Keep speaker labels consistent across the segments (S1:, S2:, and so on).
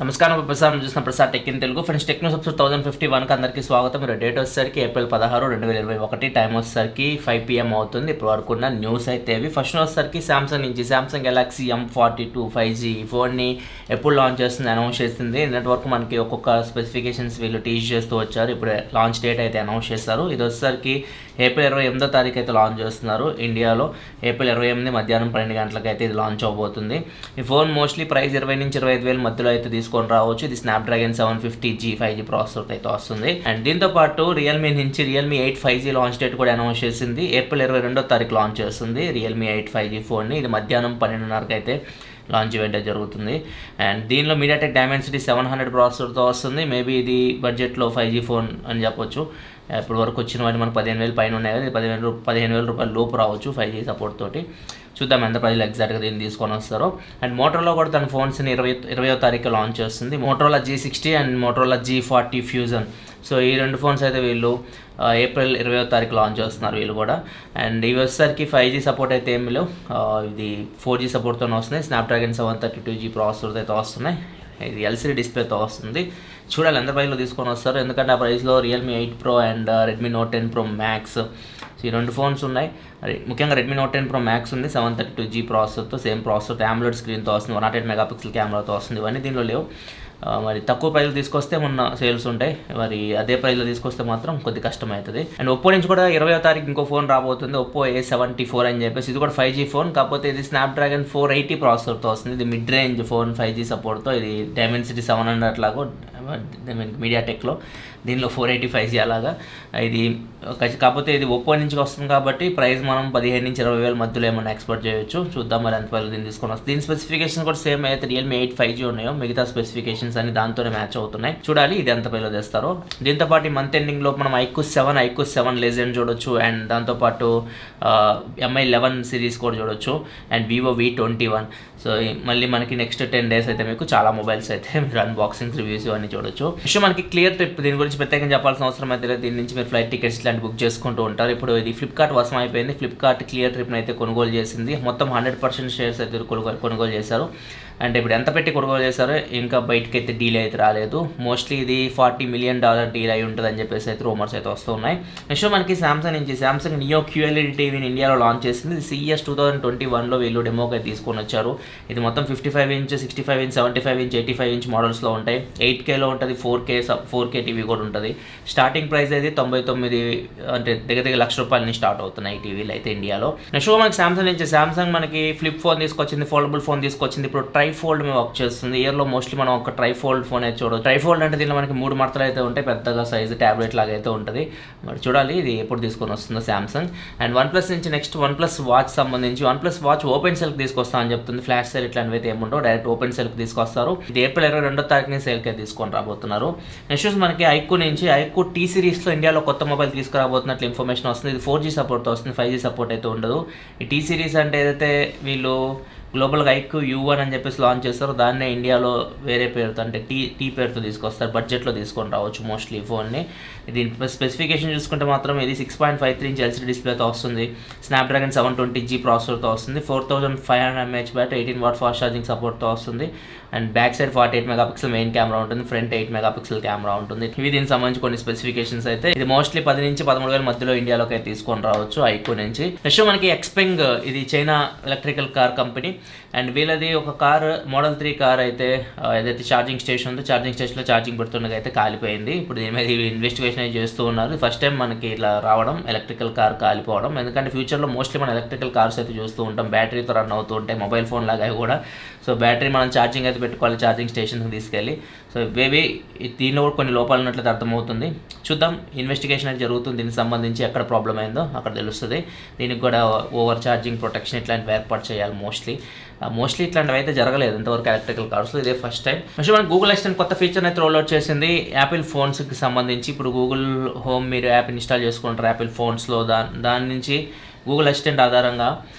S1: నమస్కారం ప్రసాద్ చూసిన Prasad tech in Telugu friends. Tech news episode 1051కి అందరికీ స్వాగతం. మీరు డేట్ వచ్చేసరికి ఏప్రిల్ 16, 2021, టైం వచ్చేసరికి 5 PM అవుతుంది. ఇప్పుడు వరకు ఉన్న న్యూస్ అయితే ఇవి. ఫస్ట్ వచ్చేసరికి సామ్సంగ్ నుంచి సామ్సంగ్ గెలాక్సీ M42 5G ఫోన్ని ఎప్పుడు లాంచ్ చేస్తుంది అనౌన్స్ చేసింది. నిన్నటి వరకు మనకి ఒక్కొక్క స్పెసిఫికేషన్స్ వీళ్ళు టీచ్ చేస్తూ వచ్చారు. ఇప్పుడు లాంచ్ డేట్ అయితే అనౌన్స్ చేస్తారు. ఇది వచ్చేసరికి ఏప్రిల్ 28వ తారీఖు అయితే లాంచ్ చేస్తున్నారు ఇండియాలో. ఏప్రిల్ 28 మధ్యాహ్నం 12 గంటలకు అయితే ఇది లాంచ్ అవబోతుంది. ఈ ఫోన్ మోస్ట్లీ ప్రైస్ 20 నుంచి 25,000 మధ్యలో అయితే తీసుకొని రావచ్చు. ఇది స్నాప్డ్రాగన్ 750G 5G ప్రాసెసర్ అయితే వస్తుంది. అండ్ దీంతో పాటు రియల్మీ నుంచి రియల్మీ 8 5G లాంచ్ డేట్ కూడా అనౌన్స్ చేసింది. ఏప్రిల్ 22వ తారీఖు లాంచ్ చేస్తుంది రియల్మీ 8 5G ఫోన్ని. ఇది మధ్యాహ్నం 12:30కి అయితే లాంచ్ ఈవెంట్ జరుగుతుంది. అండ్ దీనిలో మీడియాటెక్ డైమెన్సిటీ 700 ప్రాసెసర్తో వస్తుంది. మేబీ ఇది బడ్జెట్లో 5G ఫోన్ అని చెప్పొచ్చు. ఇప్పుడు వరకు వచ్చిన వాటి మనకు 15,000 పైన ఉన్నాయి కదా, 15,000 రూపాయల లోపు రావచ్చు 5G సపోర్ట్ తోటి. చూద్దాం ఎంత ప్రైజ్లో ఎగ్జాక్ట్గా దీన్ని తీసుకొని వస్తారో. అండ్ మోటరోలా కూడా తన ఫోన్స్ని 20వ తారీఖు లాంచ్ చేస్తుంది. Motorola G60 and Motorola G40 fusion. So ఈ రెండు ఫోన్స్ అయితే వీళ్ళు ఏప్రిల్ 20వ తారీఖు లాంచ్ చేస్తున్నారు వీళ్ళు కూడా. అండ్ ఇవి వచ్చేసరికి 5G సపోర్ట్ అయితే ఏమి లేవు, ఇది 4G సపోర్ట్తో వస్తున్నాయి. స్నాప్డ్రాగన్ 732G ప్రాసెసర్తో అయితే వస్తున్నాయి. ఇది LCD డిస్ప్లేతో వస్తుంది. చూడాలి ఎంత ప్రైస్లో తీసుకొని వస్తారు, ఎందుకంటే ఆ ప్రైస్లో Realme 8 Pro and Redmi note 10 Pro max ఈ రెండు ఫోన్స్ ఉన్నాయి. ముఖ్యంగా రెడ్మీ నోట్ 10 Pro మ్యాక్స్ ఉంది 732G ప్రాసెసర్తో, సేమ్ ప్రాసెసర్ AMOLED స్క్రీన్తో వస్తుంది, 108 MP కెమెరాతో వస్తుంది. ఇవన్నీ దీనిలో లేవు. మరి తక్కువ ప్రైస్లో తీసుకొస్తే మొన్న సేల్స్ ఉంటాయి, మరి అదే ప్రైస్లో తీసుకొస్తే మాత్రం కొద్ది కష్టం అవుతుంది. అండ్ ఒప్పో నుంచి కూడా 20వ తారీఖు ఇంకో ఫోన్ రాబోతుంది, ఒప్పో A74 అని చెప్పేసి. ఇది కూడా 5G ఫోన్, కాకపోతే ఇది స్నాప్డ్రాగన్ 480 ప్రాసెసర్తో వస్తుంది. ఇది మిడ్ రేంజ్ ఫోన్ 5G సపోర్ట్తో. ఇది డైమెన్సిటీ 700 లాగా మీడియాటెక్లో, దీనిలో 480 5G అలాగా. ఇది కాకపోతే ఇది ఒప్పో నుంచి వస్తుంది కాబట్టి ప్రైస్ మనం 15,000 నుంచి 20,000 మధ్యలో ఏమైనా ఎక్స్పెక్ట్ చేయొచ్చు. చూద్దాం మరి ఎంత ప్రైస్ దీన్ని తీసుకొని వస్తుంది. దీని స్పెసిఫికేషన్స్ కూడా సేమ్ అయితే రియల్మీ 8 5G ఉన్నాయో మిగతా స్పెసిఫికేషన్స్ అన్ని దాంతోనే మ్యాచ్ అవుతున్నాయి. చూడాలి ఇది ఎంత ప్రైస్లో తెస్తారో. దీంతో పాటు మంత్ ఎండింగ్లో మనం iQOO 7 లెజెండ్ చూడొచ్చు. అండ్ దాంతోపాటు MI 11 సిరీస్ కూడా చూడొచ్చు. And Vivo V21. సో మళ్ళీ మనకి నెక్స్ట్ 10 days అయితే మీకు చాలా మొబైల్స్ అయితే మీరు అన్బాక్సింగ్ రివ్యూస్ అన్ని చూడొచ్చు. విషయం మనకి క్లియర్ ట్రిప్, దీని గురించి ప్రత్యేకంగా చెప్పాల్సిన అవసరం అయితే లేదు. దీని నుంచి మీరు ఫ్లైట్ టికెట్స్ ఇలాంటి బుక్ చేసుకుంటూ ఉంటారు. ఇప్పుడు ఇది ఫ్లిప్కార్ట్ వశం అయిపోయింది. ఫ్లిప్కార్ట్ క్లియర్ ట్రిప్ని అయితే కొనుగోలు చేసింది. మొత్తం 100% షేర్స్ అయితే కొనుగోలు చేశారు. అంటే ఇప్పుడు ఎంత పెట్టి కొనుగోలు చేశారో ఇంకా బయటకి అయితే డీల్ అయితే రాలేదు. మోస్ట్లీ ఇది $40 million డీల్ అయి ఉంటుంది అని చెప్పేసి అయితే రూమర్స్ అయితే వస్తున్నాయి. నెక్స్ట్ మనకి సామ్సంగ్ నుంచి సామ్సంగ్ నియో QLED టీవీని ఇండియాలో లాంచ్ చేసింది. ఇది CES 2021లో వీళ్ళు డెమోకి అయితే తీసుకొని వచ్చారు. ఇది మొత్తం 55 ఇంచ్, 65 ఇంచ్, 75 ఇంచ్, 85 ఇంచ్ మోడల్స్లో ఉంటాయి. 8Kలో ఉంటుంది, 4K టీవీ కూడా ఉంటుంది. స్టార్టింగ్ ప్రైస్ అయితే 99, అంటే దగ్గర ₹1,00,000 నుంచి స్టార్ట్ అవుతున్నాయి ఈ టీవీలు అయితే ఇండియాలో. నెక్స్ట్ మనకి సామ్సంగ్ నుంచి సామ్సంగ్ మనకి ఫ్లిప్ ఫోన్ తీసుకొచ్చింది, ఫోల్డబుల్ ఫోన్ తీసుకొచ్చింది. ఇప్పుడు ట్రైఫోల్డ్ మేము వర్క్ చేస్తుంది. ఇయర్లో మోస్ట్లీ మనం ఒక ట్రైఫోల్డ్ ఫోన్ అయితే చూడవచ్చు. ట్రైఫోల్డ్ అంటే దీనిలో మనకి 3 మడతలు అయితే ఉంటాయి, పెద్దగా సైజు ట్యాబ్లెట్ లాగా అయితే ఉంటుంది. మరి చూడాలి ఇది ఎప్పుడు తీసుకొని వస్తుందో సామ్సంగ్. అండ్ OnePlus నుంచి నెక్స్ట్ OnePlus వాచ్ సంబంధించి OnePlus వాచ్ ఓపెన్ సెల్కి తీసుకొస్తా అని చెప్తుంది. ఫ్లాష్ సేల్ ఇట్లాంటివి అయితే ఏముండవు, డైరెక్ట్ ఓపెన్ సెల్కి తీసుకొస్తారు. ఇది ఏప్రిల్ 22వ తారీఖుని సేల్కి అయితే తీసుకొని రాబోతున్నారు. నెక్స్ట్ మనకి iQOO నుంచి iQOO T సిరీస్లో ఇండియాలో కొత్త మొబైల్ తీసుకురాబోతున్నట్లు ఇన్ఫర్మేషన్ వస్తుంది. ఇది 4G సపోర్ట్తో వస్తుంది, 5G సపోర్ట్ అయితే ఉండదు. ఈ T సిరీస్ అంటే ఏదైతే వీళ్ళు గ్లోబల్గా iQOO U1 అని చెప్పేసి లాంచ్ చేస్తారు, దాన్నే ఇండియాలో వేరే పేరుతో అంటే టీ పేరుతో తీసుకొస్తారు. బడ్జెట్లో తీసుకొని రావచ్చు మోస్ట్లీ ఈ ఫోన్ని. దీని స్పెసిఫికేషన్ చూసుకుంటే మాత్రం ఇది 6.53 ఇంచ్ LCD డిస్ప్లేతో వస్తుంది. స్నాప్డ్రాగన్ 720G ప్రాసెసర్తో వస్తుంది. 4500 mAh battery, 18W fast charging సపోర్ట్తో వస్తుంది. And back side 48 MP main camera ఉంటుంది, ఫ్రంట్ 8 MP కెమెరా ఉంటుంది. ఇవి దీనికి సంబంధించి కొన్ని స్పెసిఫికేషన్స్ అయితే. ఇది మోస్ట్లీ 10 నుంచి 13,000 మధ్యలో ఇండియాలోకి అయితే తీసుకొని రావచ్చు iQOO నుంచి. నెక్స్ట్ మనకి Xpeng, ఇది China electrical car company. And వీళ్ళది ఒక కార్ మోడల్ 3 కార్ అయితే ఏదైతే ఛార్జింగ్ స్టేషన్ ఉందో ఛార్జింగ్ స్టేషన్లో ఛార్జింగ్ పెడుతుండగా అయితే కాలిపోయింది. ఇప్పుడు దీని మీద ఇన్వెస్టిగేషన్ అయితే చేస్తూ ఉన్నారు. ఫస్ట్ టైం మనకి ఇలా రావడం ఎలక్ట్రికల్ కార్ కాలిపోవడం, ఎందుకంటే ఫ్యూచర్లో మోస్ట్లీ మనం ఎలక్ట్రికల్ కార్స్ అయితే చూస్తూ ఉంటాం, బ్యాటరీతో రన్ అవుతూ ఉంటాయి, మొబైల్ ఫోన్ లాగా కూడా. సో బ్యాటరీ మనం ఛార్జింగ్ అయితే పెట్టుకోవాలి ఛార్జింగ్ స్టేషన్కి తీసుకెళ్ళి. సో మేబీ దీనిలో కూడా కొన్ని లోపాలు ఉన్నట్లయితే అర్థమవుతుంది. చూద్దాం, ఇన్వెస్టిగేషన్ అయితే జరుగుతుంది. దీనికి సంబంధించి ఎక్కడ ప్రాబ్లం అయిందో అక్కడ తెలుస్తుంది. దీనికి కూడా ఓవర్ ఛార్జింగ్ ప్రొటెక్షన్ ఇట్లాంటివి ఏర్పాటు చేయాలి. మోస్ట్లీ ఇట్లాంటివి అయితే జరగలేదు ఇంతవరకు ఎలక్ట్రికల్ కార్స్లో, ఇదే ఫస్ట్ టైం. నెక్స్ట్ మనకి గూగుల్ అసిస్టెంట్ కొత్త ఫీచర్ని అయితే రోల్అవుట్ చేసింది యాపిల్ ఫోన్స్కి సంబంధించి. ఇప్పుడు గూగుల్ హోమ్ మీరు యాప్ ఇన్స్టాల్ చేసుకుంటారు యాపిల్ ఫోన్స్లో, దాని నుంచి గూగుల్ అసిస్టెంట్ ఆధారంగా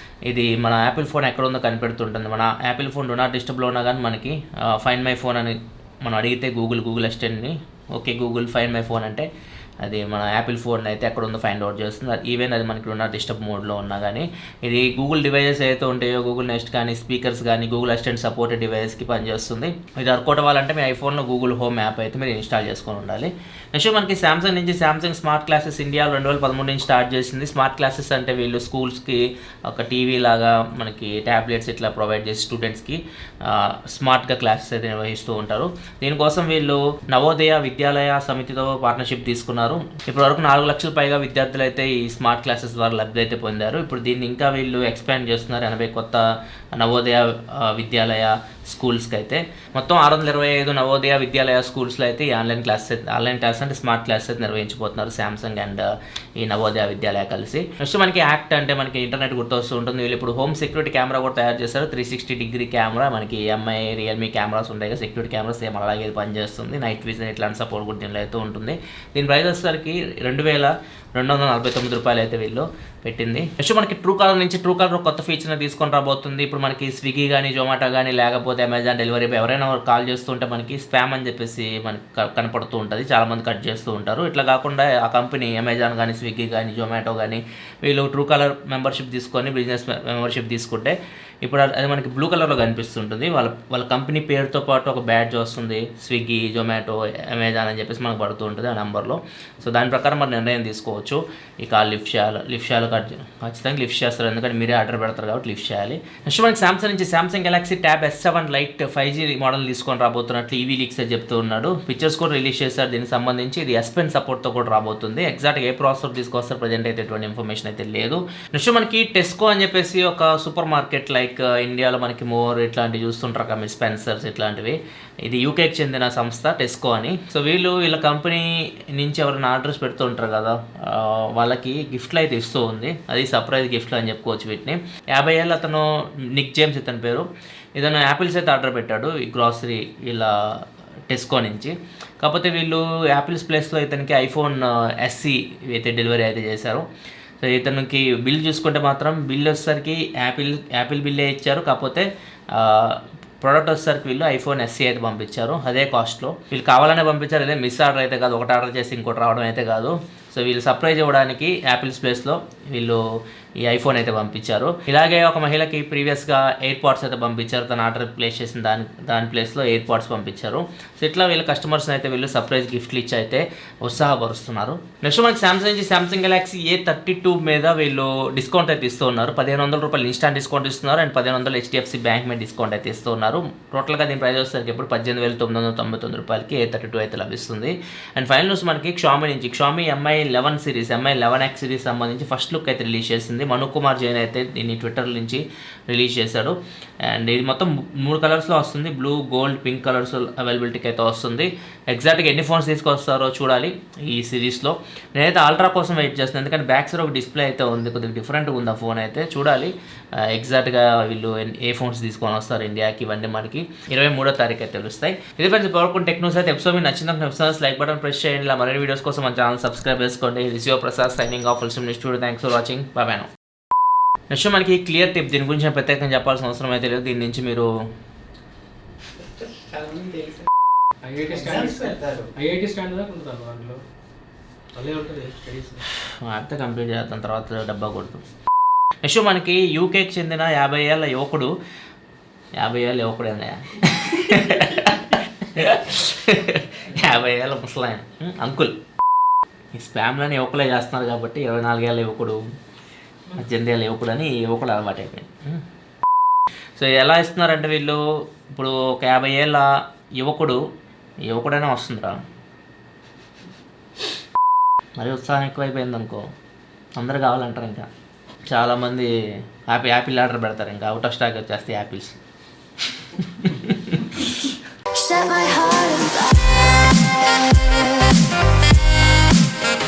S1: ఇది మన యాపిల్ ఫోన్ ఎక్కడ ఉందో కనిపెడుతుంటుంది. మన యాపిల్ ఫోన్ డో నాట్ డిస్టర్బ్లో ఉన్నా కానీ మనకి ఫైండ్ మై ఫోన్ అని మనం అడిగితే గూగుల్ అసిస్టెంట్ని okay Google find my phone అంటే అది మన యాపిల్ ఫోన్ అయితే ఎక్కడ ఉందో ఫైండ్ అవుట్ చేస్తుంది. ఈవెన్ అది మనకి ఉన్న డిస్టర్బ్ మోడ్లో ఉన్నా కానీ ఇది గూగుల్ డివైజెస్ అయితే ఉంటాయో గూగుల్ నెస్ట్ కానీ స్పీకర్స్ కానీ గూగుల్ అసిస్టెంట్ సపోర్టెడ్ డివైజెస్కి పనిచేస్తుంది. ఇది వర్కౌట్ అవ్వాలంటే మీ ఐఫోన్లో గూగుల్ హోమ్ యాప్ అయితే మీరు ఇన్స్టాల్ చేసుకొని ఉండాలి. నెక్స్ట్ మనకి సామ్సంగ్ నుంచి సామ్సంగ్ స్మార్ట్ క్లాసెస్ ఇండియాలో 2013 నుంచి స్టార్ట్ చేసింది. స్మార్ట్ క్లాసెస్ అంటే వీళ్ళు స్కూల్స్కి ఒక టీవీ లాగా మనకి ట్యాబ్లెట్స్ ఇట్లా ప్రొవైడ్ చేసి స్టూడెంట్స్కి స్మార్ట్గా క్లాసెస్ అయితే నిర్వహిస్తూ ఉంటారు. దీనికోసం వీళ్ళు నవోదయ విద్యాలయ సమితితో పార్ట్నర్షిప్ తీసుకున్నారు. ఇప్పటివరకు 4 లక్షల పైగా విద్యార్థులు అయితే ఈ స్మార్ట్ క్లాసెస్ ద్వారా లబ్ధి అయితే పొందారు. ఇప్పుడు దీన్ని ఇంకా వీళ్ళు ఎక్స్పాండ్ చేస్తున్నారు. 80 కొత్త నవోదయ విద్యాలయ స్కూల్స్కి అయితే మొత్తం 625 నవోదయ విద్యాలయ స్కూల్స్లో అయితే ఈ ఆన్లైన్ క్లాస్ అంటే స్మార్ట్ క్లాసెస్ అయితే నిర్వహించబోతున్నారు సామ్సంగ్ అండ్ ఈ నవోదయ విద్యాలయ కలిసి. నెక్స్ట్ మనకి యాక్ట్ అంటే మనకి ఇంటర్నెట్ గుర్తొస్తూ ఉంటుంది. వీళ్ళు ఇప్పుడు హోమ్ సెక్యూరిటీ కెమెరా కూడా తయారు చేశారు. 360 డిగ్రీ కెమెరా మనకి ఎంఐ రియల్మీ కెమెరాస్ ఉంటాయి కదా సెక్యూరిటీ కెమెరాస్ సేమ్ అలాగే పనిచేస్తుంది. నైట్ విజన్ ఇట్లాంటి సపోర్ట్ కూడా దీనిలో అయితే ఉంటుంది. దీని ప్రైస్ వచ్చేసరికి 2249 రూపాయలు అయితే వీళ్ళు పెట్టింది. నెక్స్ట్ మనకి ట్రూ కాలర్ నుంచి ట్రూ కాలర్ కొత్త ఫీచర్ని తీసుకొని రాబోతుంది. ఇప్పుడు మనకి స్విగ్గీ కానీ జొమాటో కానీ లేకపోతే అమెజాన్ డెలివరీ ఎవరైనా కాల్ చేస్తుంటే మనకి స్పామ్ అని చెప్పేసి మనకి కనపడుతూ ఉంటుంది. చాలామంది కట్ చేస్తూ ఉంటారు. ఇట్లా కాకుండా ఆ కంపెనీ అమెజాన్ కానీ స్విగ్గీ కానీ జొమాటో కానీ వీళ్ళు ట్రూ కాలర్ మెంబర్షిప్ తీసుకొని బిజినెస్ మెంబర్షిప్ తీసుకుంటే ఇప్పుడు అది మనకి బ్లూ కలర్లో కనిపిస్తుంటుంది. వాళ్ళ కంపెనీ పేరుతో పాటు ఒక బ్యాడ్జ్ వస్తుంది. స్విగ్గీ జొమాటో అమెజాన్ అని చెప్పేసి మనకు పడుతూ ఉంటుంది ఆ నెంబర్లో. సో దాని ప్రకారం మరి నిర్ణయం తీసుకోవచ్చు. ఈ కాల్ లిఫ్ట్ చేయాలి ఖచ్చితంగా లిఫ్ట్ చేస్తారు. ఎందుకంటే మీరే ఆర్డర్ పెడతారు కాబట్టి లిఫ్ట్ చేయాలి. నెక్స్ట్ మనకి సామ్సంగ్ నుంచి Samsung Galaxy tab S7 light 5G model తీసుకొని రాబోతున్నట్లు ఈవీ లీక్స్ చెప్తూ ఉన్నాడు. పిక్చర్స్ కూడా రిలీజ్ చేశారు దీనికి సంబంధించి. ఇది S Pen సపోర్ట్తో కూడా రాబోతుంది. ఎగ్జాక్ట్గా ఏ ప్రాసెసర్ తీసుకొస్తారు ప్రజెంట్ అయితే ఎటువంటి ఇన్ఫర్మేషన్ అయితే లేదు. నెక్స్ట్ మనకి టెస్కో అని చెప్పేసి ఒక సూపర్ మార్కెట్ లైక్ ఇండియాలో మనకి మోర్ ఇట్లాంటివి చూస్తుంటారు కదా స్పెన్సర్స్ ఇట్లాంటివి. ఇది యూకేకి చెందిన సంస్థ టెస్కో అని. సో వీళ్ళ కంపెనీ నుంచి ఎవరైనా ఆర్డర్స్ పెడుతూ ఉంటారు కదా వాళ్ళకి గిఫ్ట్లు అయితే ఇస్తూ ఉంది. అది సర్ప్రైజ్ గిఫ్ట్లు అని చెప్పుకోవచ్చు వీటిని. 50 ఏళ్ళు అతను నిక్ జేమ్స్ ఇతని పేరు. ఇతను యాపిల్స్ అయితే ఆర్డర్ పెట్టాడు ఈ గ్రాసరీ ఇలా టెస్కో నుంచి. కాకపోతే వీళ్ళు యాపిల్స్ ప్లేస్లో ఇతనికి ఐఫోన్ SE అయితే డెలివరీ అయితే చేశారు. సో ఇతనికి బిల్ చూసుకుంటే మాత్రం బిల్ వచ్చేసరికి యాపిల్ బిల్లే ఇచ్చారు. కాకపోతే ప్రోడక్ట్ వచ్చేసరికి వీళ్ళు ఐఫోన్ SE అయితే పంపించారు. అదే కాస్ట్లో వీళ్ళు కావాలనే పంపించారు. అదే మిస్ ఆర్డర్ అయితే కాదు, ఒకటి ఆర్డర్ చేసి ఇంకోటి రావడం అయితే కాదు. సో వీళ్ళు సర్ప్రైజ్ ఇవ్వడానికి యాపిల్స్ ప్లేస్లో వీళ్ళు ఈ ఐఫోన్ అయితే పంపించారు. ఇలాగే ఒక మహిళకి ప్రీవియస్గా ఎయిర్ పాడ్స్ అయితే పంపించారు. తన ఆర్డర్ ప్లేస్ చేసిన దాని ప్లేస్లో ఎయిర్ పాడ్స్ పంపించారు. సో ఇట్లా వీళ్ళు కస్టమర్స్ని అయితే వీళ్ళు సర్ప్రైజ్ గిఫ్ట్లు ఇచ్చి అయితే ఉత్సాహపరుస్తున్నారు. నెక్స్ట్ మనకి సామ్సంగ్ నుంచి సామ్సంగ్ గెలాక్సీ A32 మీద వీళ్ళు డిస్కౌంట్ అయితే ఇస్తూ ఉన్నారు. 1500 రూపాయలు ఇన్స్టాంట్ డిస్కౌంట్ ఇస్తున్నారు అండ్ 1500 HDFC బ్యాంక్ మీద డిస్కౌంట్ అయితే ఇస్తూ ఉన్నారు. టోటల్గా దీని ప్రైస్ వచ్చేసరికి ఇప్పుడు 18,999 రూపాయలకి A32 అయితే లభిస్తుంది. అండ్ ఫైనల్ న్యూస్ మనకి క్షామీ నుంచి క్షామీ MI 11 series MI 11X series సంబంధించి ఫస్ట్ లుక్ అయితే రిలీజ్ చేసింది. మను కుమార్ జైన్ అయితే దీన్ని ట్విట్టర్ నుంచి రిలీజ్ చేశాడు. అండ్ ఇది మొత్తం 3 కలర్స్లో వస్తుంది. బ్లూ, గోల్డ్, పింక్ కలర్స్ అవైలబిలిటీకి అయితే వస్తుంది. ఎగ్జాక్ట్గా ఎన్ని ఫోన్స్ తీసుకొస్తారో చూడాలి ఈ సిరీస్లో. నేనైతే అల్ట్రా కోసం వెయిట్ చేస్తున్నాను. ఎందుకంటే బ్యాక్ సైడ్ ఒక డిస్ప్లే అయితే ఉంది, కొద్దిగా డిఫరెంట్గా ఉంది ఆ ఫోన్ అయితే. చూడాలి ఎగ్జాక్ట్గా వీళ్ళు ఏ ఫోన్స్ తీసుకొని వస్తారు ఇండియాకి. ఇవన్నీ మనకి 23వ తారీఖు అయితే తెలుస్తాయి. ఇది ఫ్రెండ్స్ పవర్ఫుల్ టెక్ న్యూస్ అయితే. ఎపిసోడ్ మీకు నచ్చిందంటే లైక్ బటన్ ప్రెస్ చేయండి. ఇలా మరిన్ని వీడియోస్ కోసం మన ఛానల్ సబ్స్క్రైబ్ చేసుకోండి. This your Prasad signing off. Studio thanks for watching. By by now. Next మనకి క్లియర్ టిప్, దీని గురించి ప్రత్యేకంగా చెప్పాల్సిన అవసరం అయితే లేదు. దీని నుంచి మీరు అంతా కంప్లీట్ చేస్తాం తర్వాత డబ్బా కొడుతు. నెక్స్ట్ మనకి యూకేకి చెందిన 50 ఏళ్ళ యువకుడు 50 ఏళ్ళ యువకుడు అన్నయ్య 50 ఏళ్ళ ముసలాయన అంకుల్. ఈ స్పామ్లని యువకులే చేస్తున్నారు కాబట్టి 24 ఏళ్ళ యువకుడు 18 ఏళ్ళ యువకుడు అని యువకుడు అలవాటు అయిపోయింది. సో ఎలా ఇస్తున్నారంటే వీళ్ళు ఇప్పుడు ఒక 50 ఏళ్ళ యువకుడైనా వస్తుందిరా. మరి ఉత్సాహం ఎక్కువైపోయింది అనుకో, అందరు కావాలంటారు. ఇంకా చాలామంది యాపిల్ ఆర్డర్ పెడతారు. ఇంకా అవుట్ ఆఫ్ స్టాక్ వచ్చేస్తే యాపిల్స్.